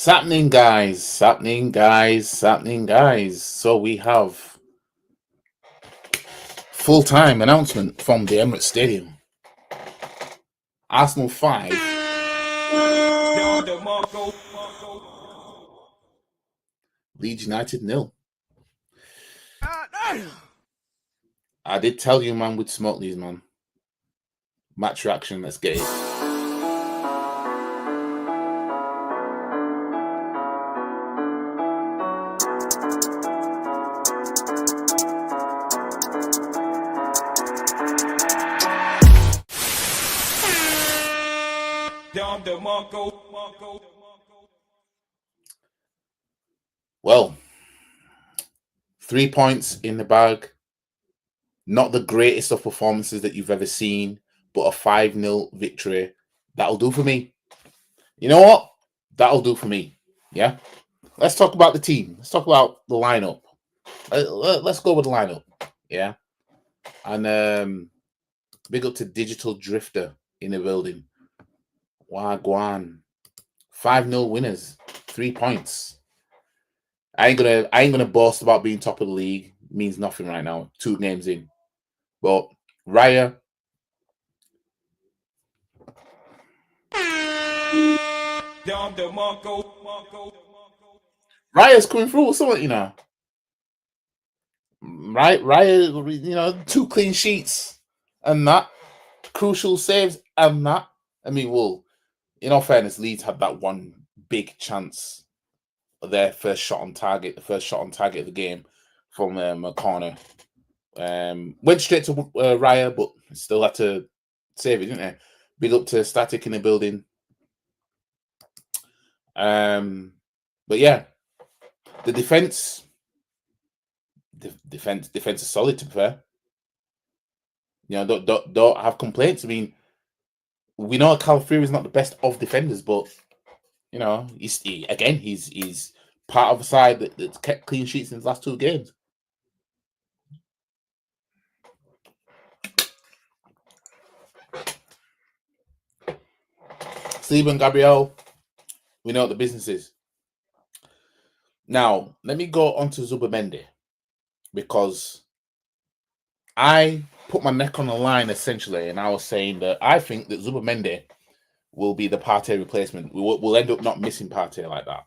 Happening, guys. Happening, guys. So we have full-time announcement from the Emirates Stadium. Arsenal 5. Leeds United 0. I did tell you, man, we'd smoke these, man. Match reaction, let's get it. Well, 3 points in the bag. Not the greatest of performances that you've ever seen, but a 5-0 victory. That'll do for me. You know what? That'll do for me. Yeah? Let's talk about the team. Let's talk about the lineup. Let's go with the lineup. Yeah? And big up to Digital Drifter in the building. Wagwan. 5-0 winners. 3 points. I ain't gonna boast about being top of the league. It means nothing right now. 2 games in. But Raya. Raya's coming through with something, you know. Right, Raya, 2 clean sheets and that. Crucial saves and that. I mean, well, in all fairness, Leeds had that one big chance. Their first shot on target, the first shot on target of the game from a corner. Went straight to Raya, but still had to save it, didn't they? Big up to Static in the building. But yeah, the defense is solid, to be fair. Don't have complaints. I mean, we know Calafiori is not the best of defenders, but he's part of a side that's kept clean sheets in his last 2 games. Steve and Gabriel, we know what the business is. Now, let me go on to Zubimendi, because I put my neck on the line, essentially, and I was saying that I think that Zubimendi will be the Partey replacement. We'll end up not missing Partey like that.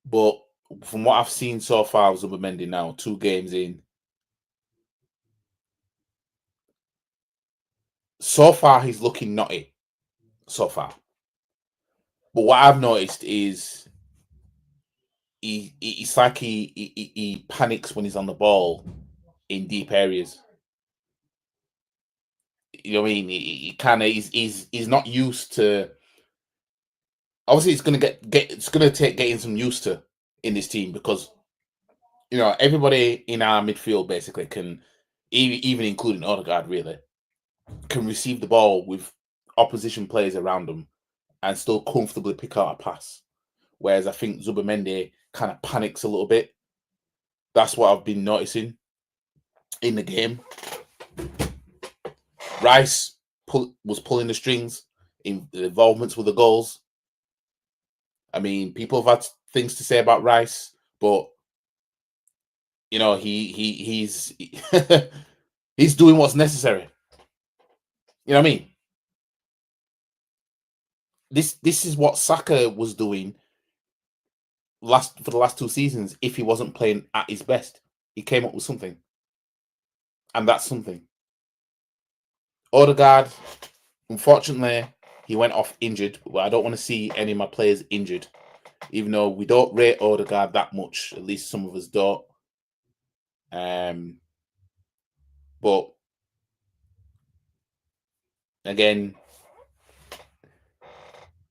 But from what I've seen so far of Zubimendi now, 2 games in, so far he's looking naughty. So far. But what I've noticed is it's like he panics when he's on the ball in deep areas. You know what I mean? He kind of he's not used to. Obviously, it's gonna take getting some used to in this team, because everybody in our midfield basically can, even including Odegaard, really can receive the ball with opposition players around them and still comfortably pick out a pass. Whereas I think Zubimendi kind of panics a little bit. That's what I've been noticing in the game. Rice was pulling the strings in the involvements with the goals. I mean, people have had things to say about Rice, but he's he's doing what's necessary. You know what I mean? This is what Saka was doing for the last 2 seasons. If he wasn't playing at his best, he came up with something, and that's something. Odegaard, unfortunately, he went off injured. Well, I don't want to see any of my players injured, even though we don't rate Odegaard that much. At least some of us don't. But again,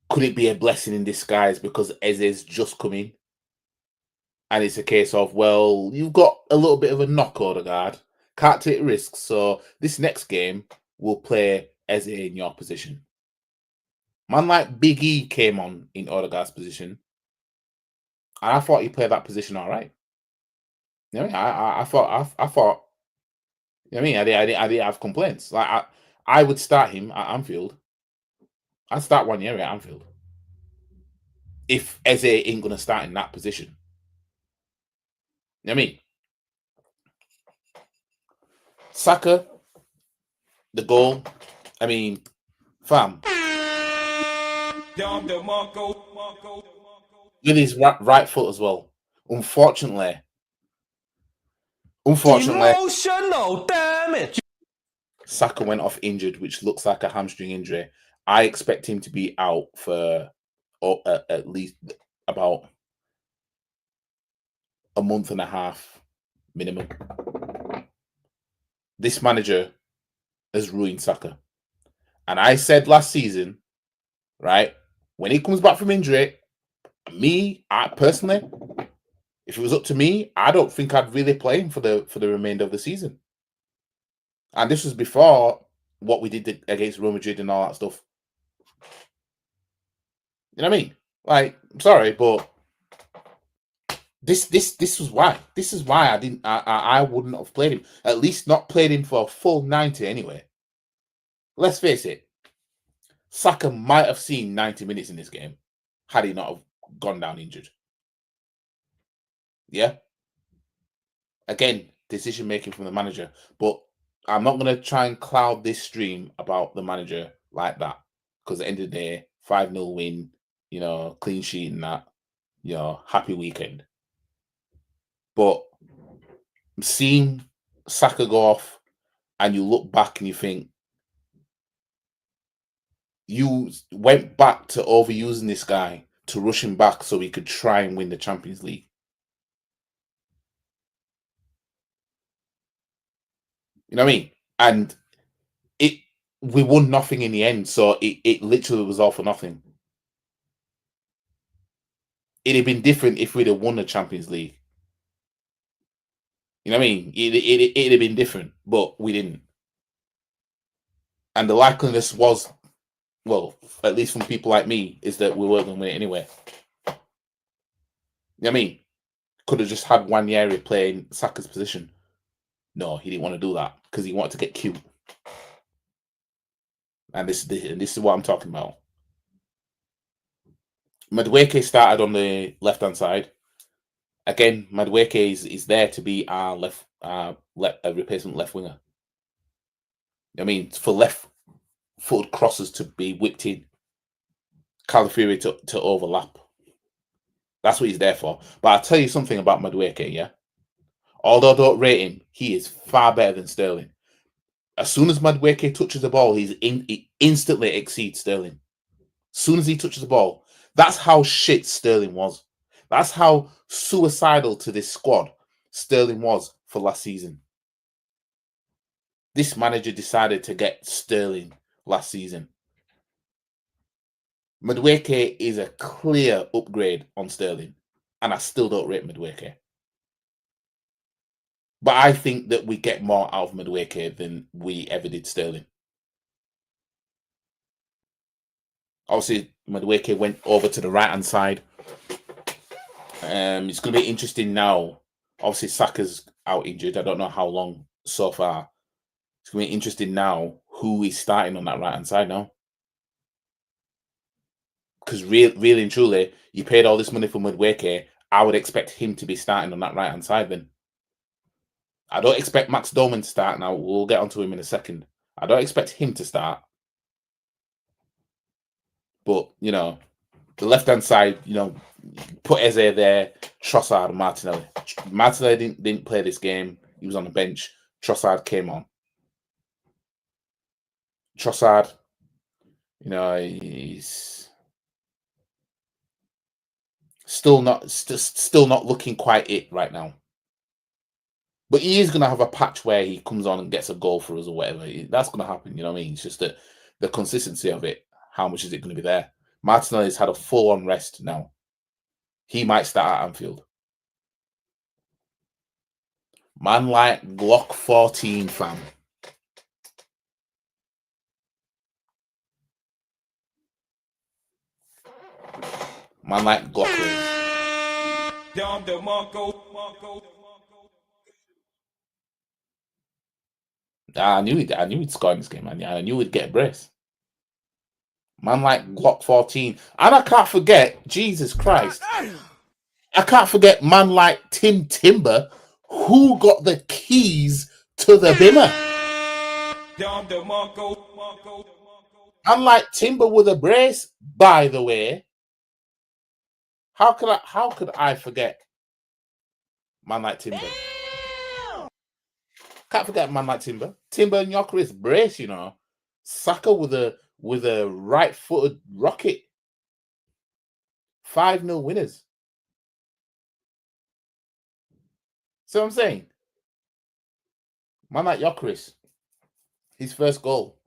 could it be a blessing in disguise because Eze's just come in? And it's a case of, well, you've got a little bit of a knock, Odegaard. Can't take risks. So this next game, we'll play Eze in your position. Man like Big E came on in Odegaard's position, and I thought he played that position all right. You know what I mean? I thought. You know what I mean? I didn't have complaints. Like I would start him at Anfield. I'd start 1 year at Anfield. if Eze ain't going to start in that position. You know what I mean? Saka, the goal. I mean, fam. With his right foot as well. Unfortunately, emotional damage. Saka went off injured, which looks like a hamstring injury. I expect him to be out for at least about a month and a half minimum. This manager has ruined Saka. And I said last season, right, when he comes back from injury, I personally, if it was up to me, I don't think I'd really play him for the remainder of the season. And this was before what we did against Real Madrid and all that stuff. You know what I mean? Like, I'm sorry, but this was why. This is why I wouldn't have played him. At least not played him for a full 90 anyway. Let's face it, Saka might have seen 90 minutes in this game had he not have gone down injured. Yeah. Again, decision making from the manager. But I'm not going to try and cloud this stream about the manager like that. Because at the end of the day, 5-0 win, clean sheet and that, happy weekend. But seeing Saka go off and you look back and you think, you went back to overusing this guy to rush him back so he could try and win the Champions League. You know what I mean? And we won nothing in the end, so it literally was all for nothing. It'd have been different if we'd have won the Champions League. You know what I mean? It'd have been different, but we didn't. And the likeliness was, well, at least from people like me, is that we weren't going to win it anyway. You know what I mean? Could have just had Wanyeri playing Saka's position. No, he didn't want to do that because he wanted to get cute. And this is what I'm talking about. Madueke started on the left-hand side. Again, Madueke is there to be our replacement left winger. I mean, for left-footed crosses to be whipped in, Calafiori to overlap. That's what he's there for. But I'll tell you something about Madueke, yeah? Although I don't rate him, he is far better than Sterling. As soon as Madueke touches the ball, he instantly exceeds Sterling. As soon as he touches the ball. That's how shit Sterling was. That's how suicidal to this squad Sterling was for last season. This manager decided to get Sterling last season. Madueke is a clear upgrade on Sterling, and I still don't rate Madueke. But I think that we get more out of Madueke than we ever did Sterling. Obviously, Madueke went over to the right-hand side. It's going to be interesting now. Obviously, Saka's out injured. I don't know how long so far. It's going to be interesting now who is starting on that right-hand side now. Because really and truly, you paid all this money for Madueke. I would expect him to be starting on that right-hand side then. I don't expect Max Doman to start now. We'll get onto him in a second. I don't expect him to start. But, the left-hand side, put Eze there, Trossard and Martinelli. Martinelli didn't play this game. He was on the bench. Trossard came on. Trossard, he's still not looking quite it right now. But he is going to have a patch where he comes on and gets a goal for us or whatever. That's going to happen, you know what I mean? It's just the consistency of it. How much is it going to be there? Martinelli's had a full-on rest now. He might start at Anfield. Man like Glock 14, fam. Man like Glock. I knew he'd score in this game, man. I knew he'd get a brace. Man like Glock 14. And I can't forget, Jesus Christ, I can't forget man like Tim Timber, who got the keys to the Bimmer. Unlike Timber with a brace, by the way. How could I forget man like Timber? Can't forget man like Timber. Timber and Yokeris brace, you know. Saka with a right-footed rocket. 5-0 winners. See what I'm saying? Man like Yokeris, his first goal.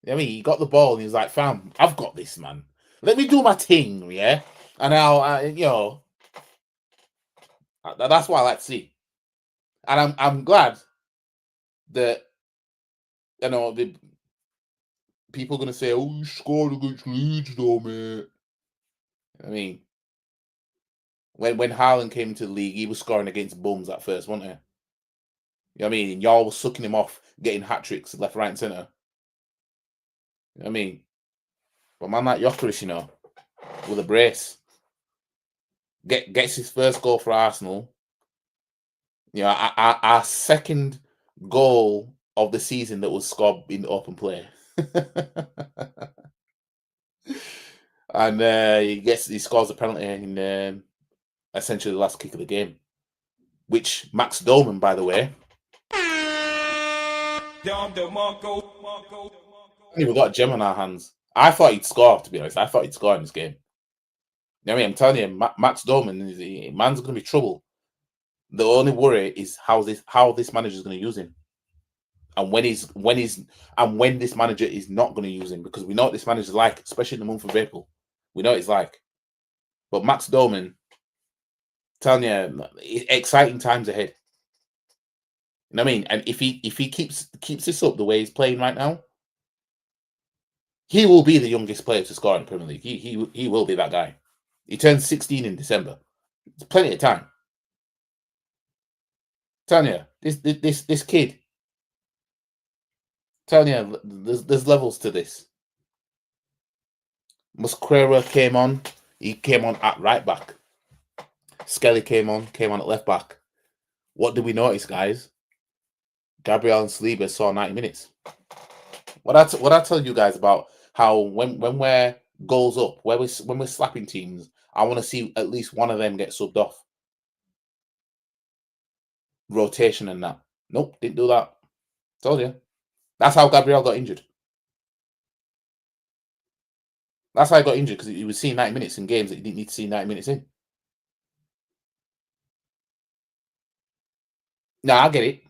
I mean, he got the ball and he was like, fam, I've got this, man. Let me do my thing, yeah? And that's what I like to see. And I'm glad that, the people are going to say, oh, you scored against Leeds, though, mate. I mean, when Haaland came into the league, he was scoring against bums at first, wasn't he? You know what I mean? Y'all was sucking him off, getting hat-tricks left, right, and centre. You know what I mean? But man like Jokeris, with a brace, gets his first goal for Arsenal. Our second goal of the season that was scored in open play. And he scores a penalty in essentially the last kick of the game, which Max Dolman, by the way, we've got a gem on our hands. I thought he'd score, to be honest. I thought he'd score in this game. You know what I mean? I'm telling you, Max Dolman, man's going to be trouble. The only worry is how this manager is going to use him, and when this manager is not going to use him, because we know what this manager is like, especially in the month of April. We know what it's like. But Max Dolman, telling you, exciting times ahead. You know what I mean? And if he keeps this up the way he's playing right now, he will be the youngest player to score in the Premier League. He will be that guy. He turns 16 in December. It's plenty of time. Telling you, this kid. Telling you, there's levels to this. Musquera came on. He came on at right back. Skelly came on at left back. What did we notice, guys? Gabriel and Saliba saw 90 minutes. What I tell you guys about how when we're goals up, when we're slapping teams, I want to see at least one of them get subbed off. Rotation and that. Nope, didn't do that. Told you. That's how Gabriel got injured. That's how he got injured, because he was seeing 90 minutes in games that he didn't need to see 90 minutes in. Now, I get it.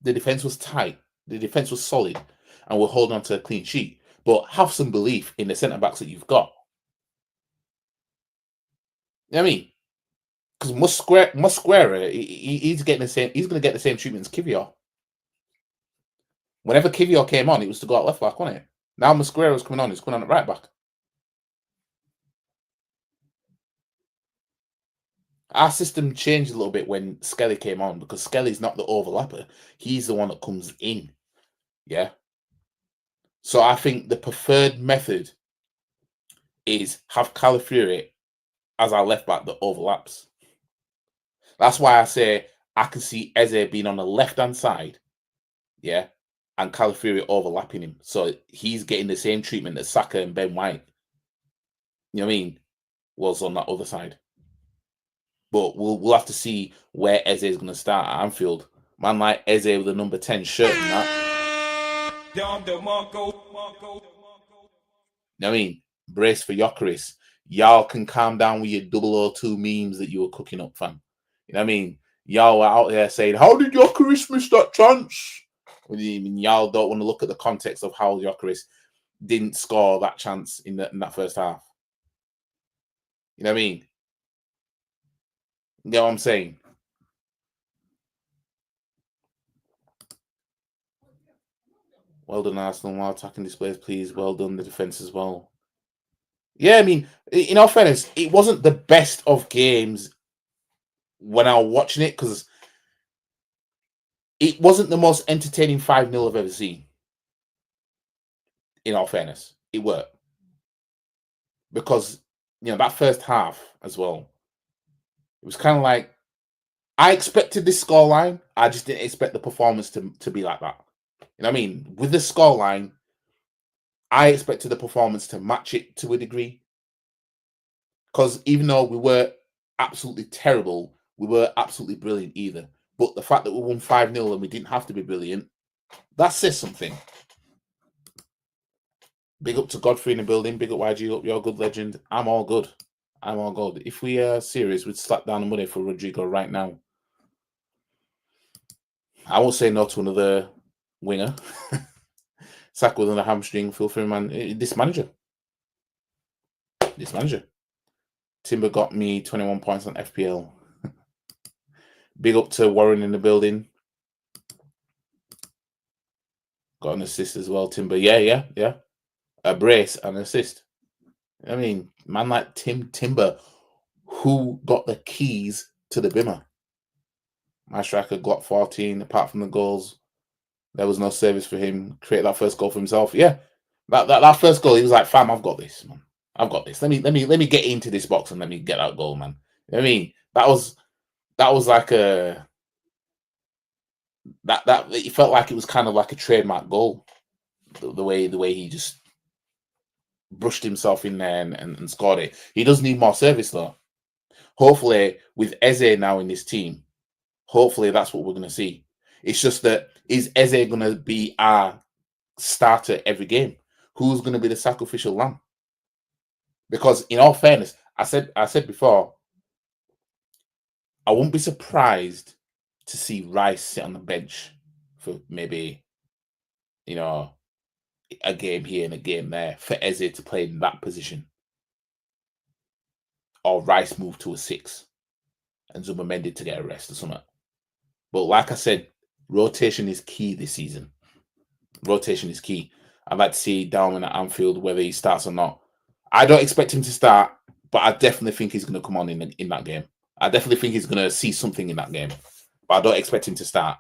The defense was tight. The defense was solid. And we're holding on to a clean sheet. But have some belief in the centre-backs that you've got. You know what I mean? Because Musquera, he's getting the same. He's going to get the same treatment as Kivior. Whenever Kivior came on, it was to go out left back, wasn't it? Now Musquera's coming on. He's coming on at right back. Our system changed a little bit when Skelly came on, because Skelly's not the overlapper. He's the one that comes in. Yeah. So I think the preferred method is have Calafiori as our left back that overlaps. That's why I say I can see Eze being on the left-hand side, yeah, and Calafiori overlapping him. So he's getting the same treatment that Saka and Ben White, you know what I mean, was on that other side. But we'll have to see where Eze is going to start at Anfield. Man like Eze with the number 10 shirt and that. You know what I mean? Brace for Jokeris. Y'all can calm down with your 002 memes that you were cooking up, fam. You know what I mean? Y'all were out there saying, how did Jokeris miss that chance? Y'all don't want to look at the context of how Jokeris didn't score that chance in that first half. You know what I mean? You know what I'm saying? Well done, Arsenal. While attacking displays, please. Well done, the defense as well. Yeah, I mean, in all fairness, it wasn't the best of games when I was watching it, because it wasn't the most entertaining 5-0 I've ever seen. In all fairness, it worked. because that first half as well, it was kind of like I expected this scoreline. I just didn't expect the performance to be like that. You know what I mean? With the scoreline, I expected the performance to match it to a degree. Because even though we were absolutely terrible, we were absolutely brilliant either. But the fact that we won 5-0 and we didn't have to be brilliant, that says something. Big up to Godfrey in the building. Big up YG. Up, you're a good legend. I'm all good. I'm all good. If we are serious, we'd slap down the money for Rodrigo right now. I won't say no to another winger. Sack with another hamstring. Feel free, man. This manager. Timber got me 21 points on FPL. Big up to Warren in the building. Got an assist as well, Timber. Yeah. A brace and an assist. I mean, man like Timber, who got the keys to the bimmer. My striker got 14. Apart from the goals, there was no service for him. Create that first goal for himself. Yeah, that first goal, he was like, "Fam, I've got this, man. I've got this. Let me get into this box and let me get that goal, man." I mean, that was like a that it felt like it was kind of like a trademark goal. The way he just brushed himself in there and scored it. He does need more service though. Hopefully, with Eze now in this team, hopefully that's what we're going to see. It's just that, is Eze going to be our starter every game? Who's going to be the sacrificial lamb? Because in all fairness, I said before, I wouldn't be surprised to see Rice sit on the bench for maybe, a game here and a game there for Eze to play in that position. Or Rice move to a 6 and Zubimendi to get a rest or something. But like I said, rotation is key this season. Rotation is key. I'd like to see Darwin at Anfield, whether he starts or not. I don't expect him to start, but I definitely think he's going to come on in that game. I definitely think he's going to see something in that game, but I don't expect him to start.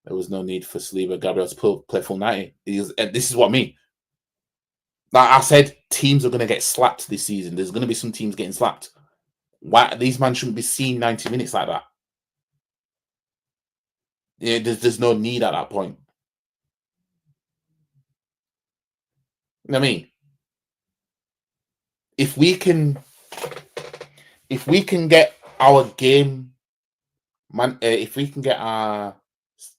There was no need for Saliba, Gabriel to play full 90. This is what I mean. Like I said, teams are going to get slapped this season. There's going to be some teams getting slapped. Why these men shouldn't be seeing 90 minutes like that? There's no need at that point. You know what I mean? If we can get our game, if we can get our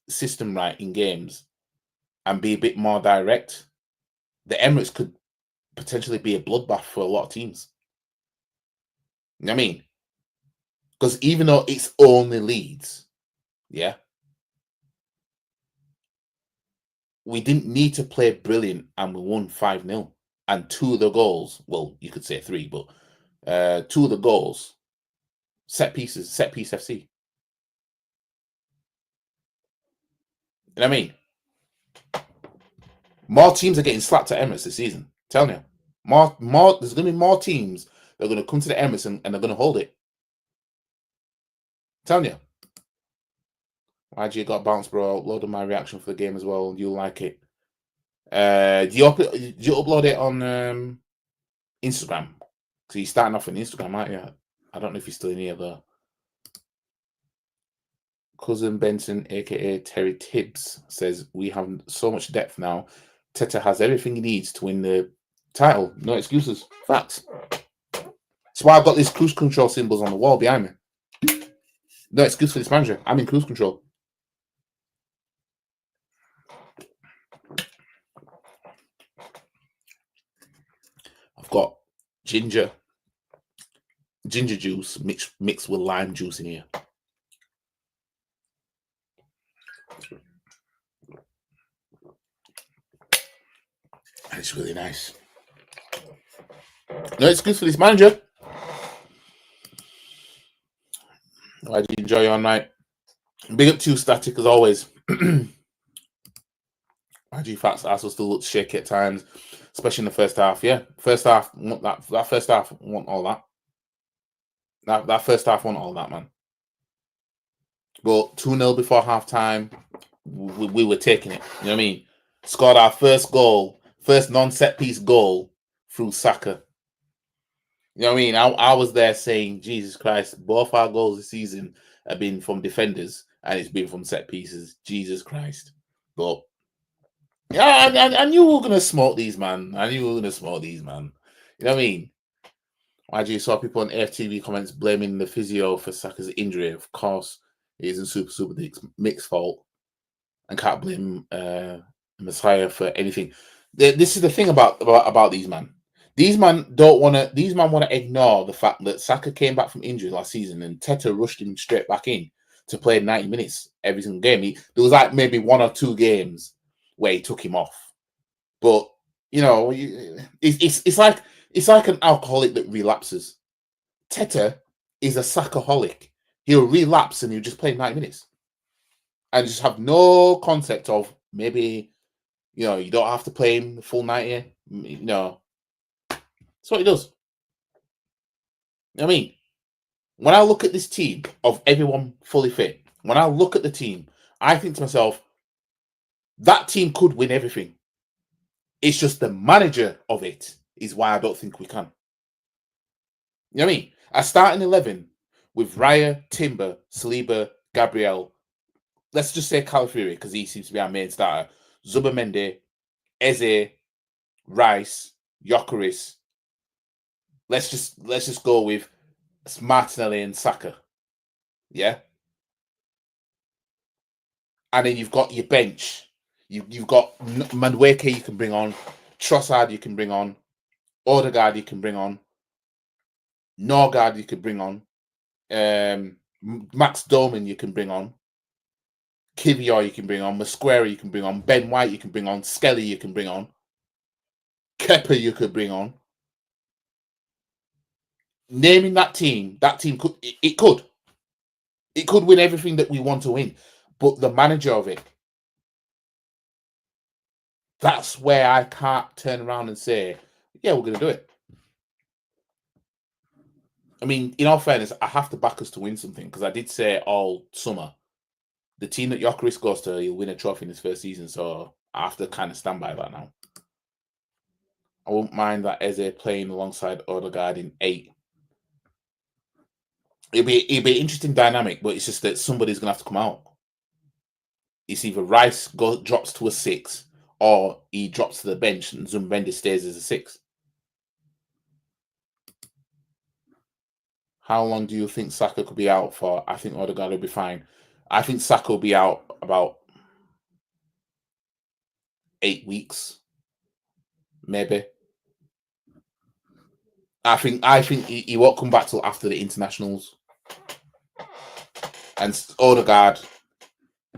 system right in games and be a bit more direct, the Emirates could potentially be a bloodbath for a lot of teams. You know what I mean? Because even though it's only Leeds, yeah, we didn't need to play brilliant and we won 5-0. And 2 of the goals, well, you could say 3, but 2 of the goals, set piece FC. You know what I mean? More teams are getting slapped at Emirates this season. I'm telling you. There's going to be more teams that are going to come to the Emirates and they're going to hold it. I'm telling you. YG got bounced, bro. Uploaded my reaction for the game as well. You'll like it. Do you upload it on Instagram? Because you're starting off on Instagram, aren't you? I don't know if you're still in here though. Cousin Benson, aka Terry Tibbs, says we have so much depth now. Teta has everything he needs to win the title. No excuses. Facts. That's why I've got these cruise control symbols on the wall behind me. No excuse for this manager. I'm in cruise control. I've got ginger juice mixed with lime juice in here. And it's really nice. No excuse for this manager. Why did you enjoy your night? Big up to you, Static, as always. IG Facts also still looks shaky at times, especially in the first half. Yeah, first half, that first half want all that. That first half want all that, man. But 2-0 before half time, we were taking it. You know what I mean? Scored our first goal, first non-set piece goal through Saka. You know what I mean? I was there saying, Jesus Christ, both our goals this season have been from defenders and it's been from set pieces. Jesus Christ. But yeah, I knew we were going to smoke these, man. I knew we were going to smoke these, man. You know what I mean? I just saw people on AFTV comments blaming the physio for Saka's injury. Of course, it isn't Super Mick's fault. And can't blame Messiah for anything. This is the thing about these man. These man want to ignore the fact that Saka came back from injury last season and Teta rushed him straight back in to play 90 minutes every single game. There was like maybe 1 or 2 games where he took him off. But you know, it's like an alcoholic that relapses. Teta is a Sakaholic. He'll relapse and he'll just play 90 minutes. And just have no concept of maybe, you know, you don't have to play him the full 90. No. That's what he does. I mean, when I look at this team of everyone fully fit, when I look at the team, I think to myself, that team could win everything. It's just the manager of it is why I don't think we can. You know what I mean? I start in 11 with Raya, Timber, Saliba, Gabriel. Let's just say Calafiori because he seems to be our main starter. Zubamende, Eze, Rice, Gyökeres. Let's just go with Martinelli and Saka. Yeah. And then you've got your bench. You've got Madueke you can bring on, Trossard you can bring on, Odegaard you can bring on, Norgard you can bring on, Max Doman you can bring on, Kivior you can bring on, Mosquera you can bring on, Ben White you can bring on, Skelly you can bring on, Kepa you could bring on. Naming that team could win everything that we want to win, but the manager of it, that's where I can't turn around and say, yeah, we're going to do it. I mean, in all fairness, I have to back us to win something because I did say all summer, the team that Gyökeres goes to, he'll win a trophy in his first season, so I have to kind of stand by that now. I won't mind that Eze playing alongside Odegaard in 8. It'll be an interesting dynamic, but it's just that somebody's going to have to come out. It's either Rice drops to a 6 or he drops to the bench and Zumbendi stays as a 6. How long do you think Saka could be out for? I think Odegaard will be fine. I think Saka will be out about 8 weeks, maybe. I think he won't come back till after the internationals. And Odegaard,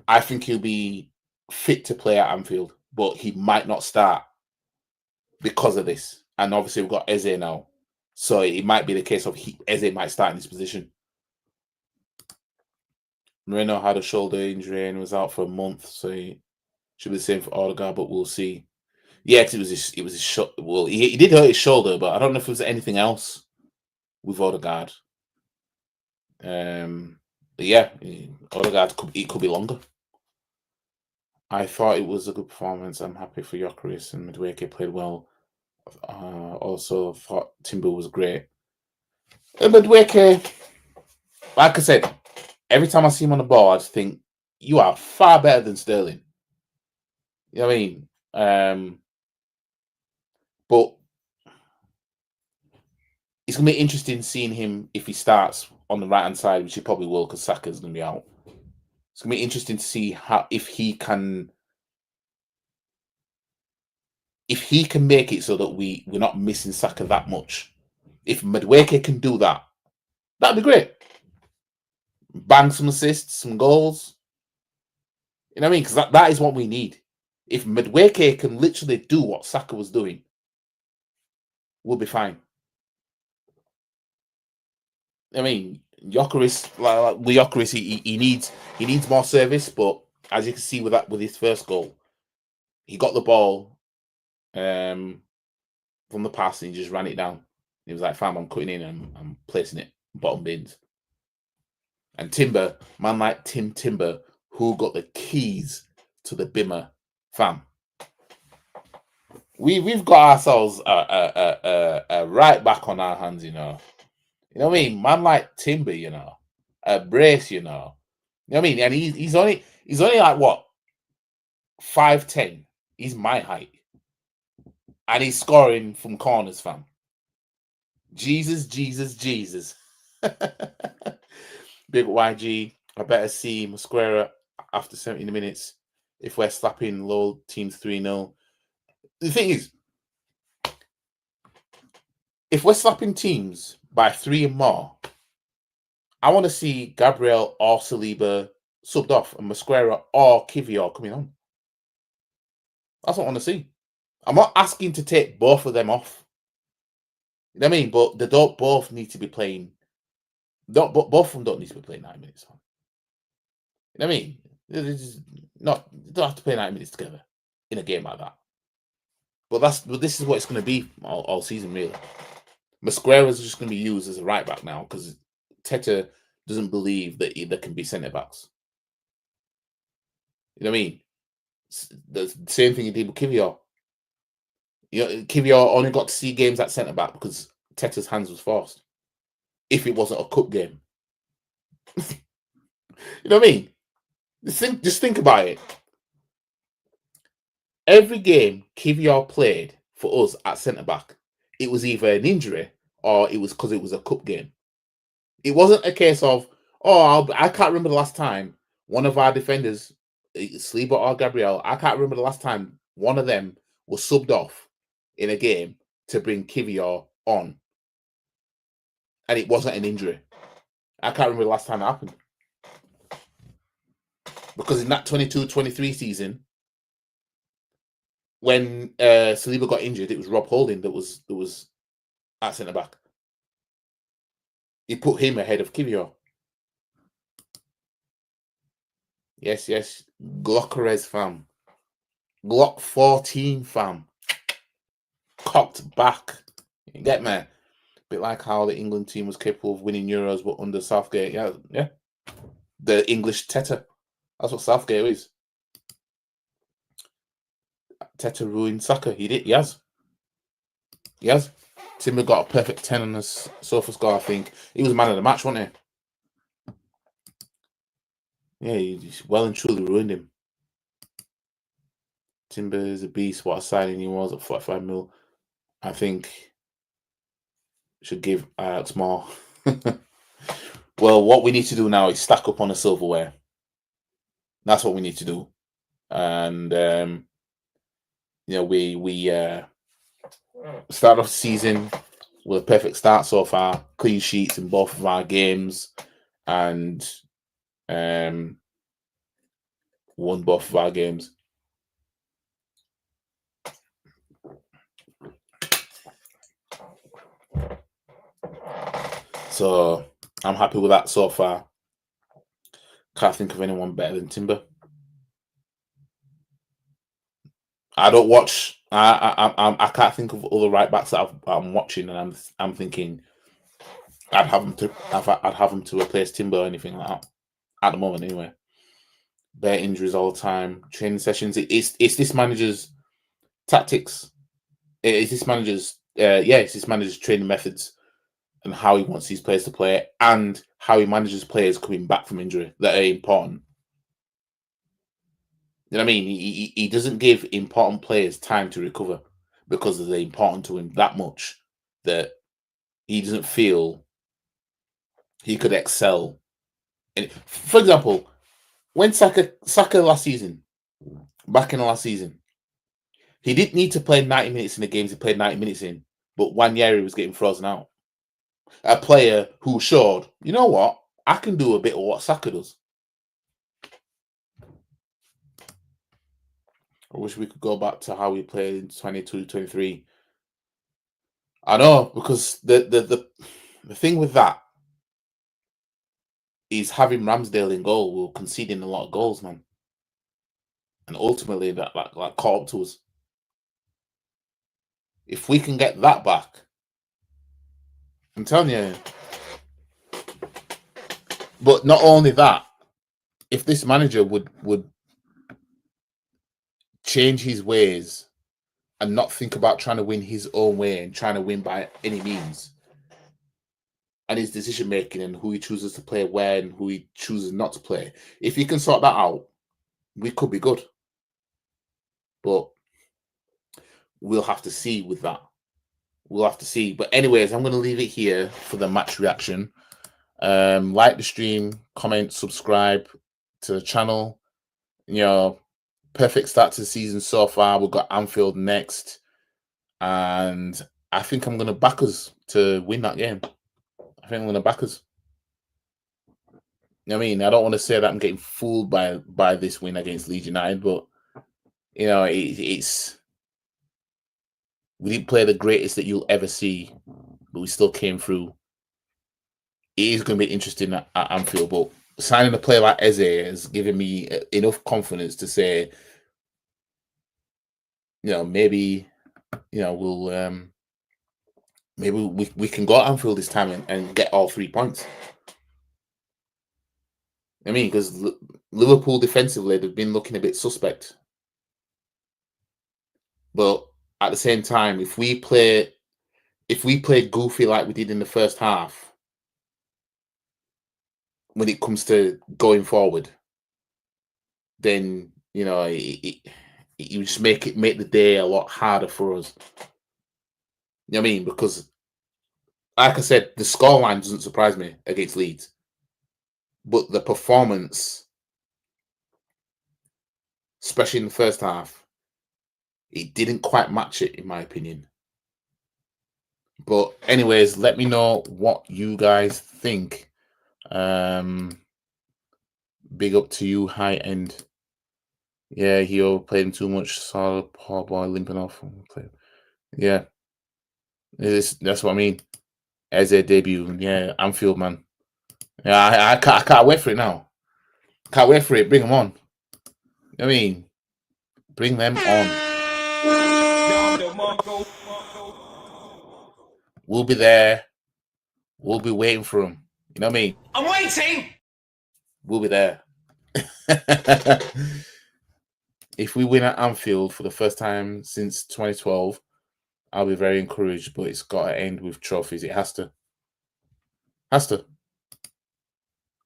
I think he'll be fit to play at Anfield, but he might not start because of this. And obviously we've got Eze now, so it might be the case of Eze might start in this position. Moreno had a shoulder injury and was out for a month, so he should be the same for Odegaard, but we'll see. Yeah, because it was his shot. Well, he did hurt his shoulder, but I don't know if there was anything else with Odegaard. But yeah, Odegaard could be longer. I thought it was a good performance. I'm happy for Gyökeres and Madueke played well. Also thought Timber was great. And Madueke, like I said, every time I see him on the ball, I just think you are far better than Sterling. You know what I mean? But it's going to be interesting seeing him if he starts on the right-hand side, which he probably will because Saka's going to be out. It's going to be interesting to see if he can make it so that we're not missing Saka that much. If Madueke can do that, that'd be great. Bang some assists, some goals. You know what I mean? Because that is what we need. If Madueke can literally do what Saka was doing, we'll be fine. I mean, Gyökeres, like with Gyökeres, he needs more service, but as you can see with his first goal, he got the ball from the pass and he just ran it down. He was like, "Fam, I'm cutting in and I'm placing it bottom bins." And Timber, man like Timber, who got the keys to the Bimmer, fam. we've got ourselves a right back on our hands, you know. You know what I mean? Man like Timber, you know, a brace, you know. You know what I mean? And he's only like what 5'10". He's my height, and he's scoring from corners, fam. Jesus, Jesus, Jesus. Big YG. I better see Mosquera after 70 minutes if we're slapping low teams 3-0. The thing is, if we're slapping teams by 3 and more, I want to see Gabriel or Saliba subbed off and Mosquera or Kivior coming on. That's what I want to see. I'm not asking to take both of them off. You know what I mean? But they don't both need to be playing. Both of them don't need to be playing 9 minutes. You know what I mean? They don't have to play 9 minutes together in a game like that. But this is what it's going to be all season, really. Mosquera is just going to be used as a right back now because Teta doesn't believe that there can be centre backs. You know what I mean? The same thing he did with Kivior. You know, Kivior only got to see games at centre back because Teta's hands was forced. If it wasn't a cup game, you know what I mean? Just think about it. Every game Kivior played for us at centre back, it was either an injury or it was because it was a cup game. It wasn't a case of, I can't remember the last time one of our defenders, Saliba or Gabriel, I can't remember the last time one of them was subbed off in a game to bring Kivior on. And it wasn't an injury. I can't remember the last time it happened. Because in that 22-23 season, when Saliba got injured, it was Rob Holding that was at centre back. He put him ahead of Kivior. Yes. Glockerez, fam. Glock 14, fam. Cocked back. You get me? A bit like how the England team was capable of winning Euros, but under Southgate. Yeah. The English Teta. That's what Southgate is. Teta ruined Saka. He did. He has. Timber got a perfect 10 on his sofa score, I think. He was man of the match, wasn't he? Yeah, he well and truly ruined him. Timber is a beast. What a signing he was at 45 mil. I think should give Ajax more. Well, what we need to do now is stack up on the silverware. That's what we need to do. And we start off the season with a perfect start so far, clean sheets in both of our games, and won both of our games. So I'm happy with that so far. Can't think of anyone better than Timber. I don't watch. I can't think of other right backs that I'm watching, and I'm thinking I'd have them to replace Timber or anything like that at the moment. Anyway, bare injuries all the time. Training sessions. It's this manager's tactics. It's this manager's training methods and how he wants these players to play, and how he manages players coming back from injury that are important. You know what I mean? He doesn't give important players time to recover because they're important to him that much that he doesn't feel he could excel. And for example, when Saka last season, back in the last season, he didn't need to play 90 minutes in the games he played 90 minutes in, but Wanyeri was getting frozen out. A player who showed, you know what, I can do a bit of what Saka does. I wish we could go back to how we played in 22-23. I know, because the thing with that is having Ramsdale in goal. We're conceding a lot of goals, man, and ultimately that caught up to us. If we can get that back, I'm telling you. But not only that, if this manager would change his ways and not think about trying to win his own way and trying to win by any means. And his decision making and who he chooses to play where and who he chooses not to play. If he can sort that out, we could be good. But we'll have to see with that. We'll have to see. But anyways, I'm going to leave it here for the match reaction. Like the stream, comment, subscribe to the channel. You know, perfect start to the season so far. We've got Anfield next. And I think I'm going to back us to win that game. I think I'm going to back us. I mean, I don't want to say that I'm getting fooled by this win against Leeds United, but you know, it's we didn't play the greatest that you'll ever see, but we still came through. It is going to be interesting at Anfield, but signing a player like Eze has given me enough confidence to say, you know, maybe, you know, we'll maybe we can go to Anfield this time and get all 3 points. I mean, because Liverpool defensively, they've been looking a bit suspect. But at the same time, if we play goofy like we did in the first half, when it comes to going forward, then you know you just make the day a lot harder for us. You know what I mean? Because, like I said, the scoreline doesn't surprise me against Leeds. But the performance, especially in the first half, it didn't quite match it, in my opinion. But anyways, let me know what you guys think. Big up to you, high end. Yeah, he overplayed him too much. Saw poor boy limping off. Yeah, that's what I mean. As a debut, yeah, Anfield, man. Yeah, I can't wait for it now. Can't wait for it. Bring them on. I mean, bring them on. We'll be there. We'll be waiting for them. You know what I mean? I'm waiting. We'll be there. If we win at Anfield for the first time since 2012, I'll be very encouraged. But it's got to end with trophies. It has to. Has to.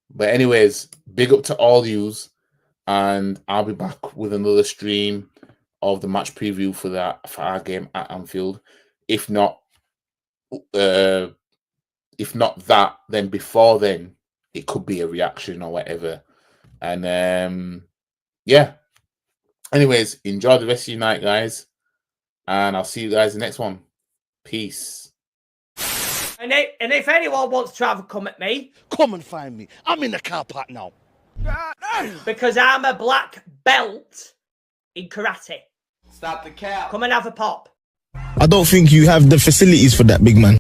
But anyways, big up to all yous, and I'll be back with another stream of the match preview for our game at Anfield. If not that, then before then, it could be a reaction or whatever. And yeah. Anyways, enjoy the rest of your night, guys, and I'll see you guys in the next one. Peace. And if anyone wants to have a come at me, come and find me. I'm in the car park now. Because I'm a black belt in karate. Stop the cap. Come and have a pop. I don't think you have the facilities for that, big man.